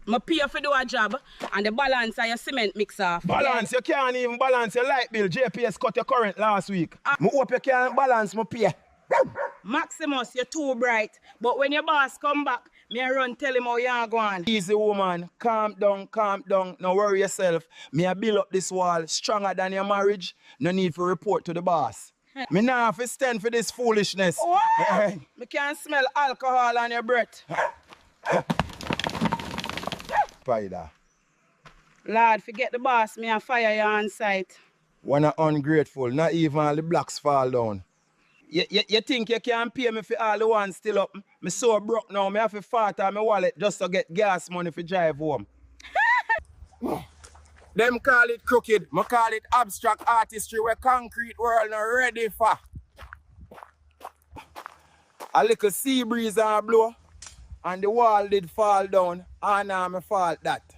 I pay for do a job and the balance of your cement mix off. Balance, you can't even balance your light bill. JPS cut your current last week. I hope you can balance my pay. Maximus, you're too bright. But when your boss come back, me I run tell him how you go on. Easy woman, calm down, no worry yourself. Me I build up this wall stronger than your marriage. No need for report to the boss. Me nah have to stand for this foolishness. What? Me can smell alcohol on your breath. Spider. Lord, forget the boss, me I fire you on sight. One ungrateful, not even all the blocks fall down. You think you can pay me for all the ones still up? Me so broke now, me have to fart on my wallet just to get gas money for drive home. Them call it crooked, me call it abstract artistry where concrete world not ready for. A little sea breeze and blow, and the wall did fall down, and now me fault that.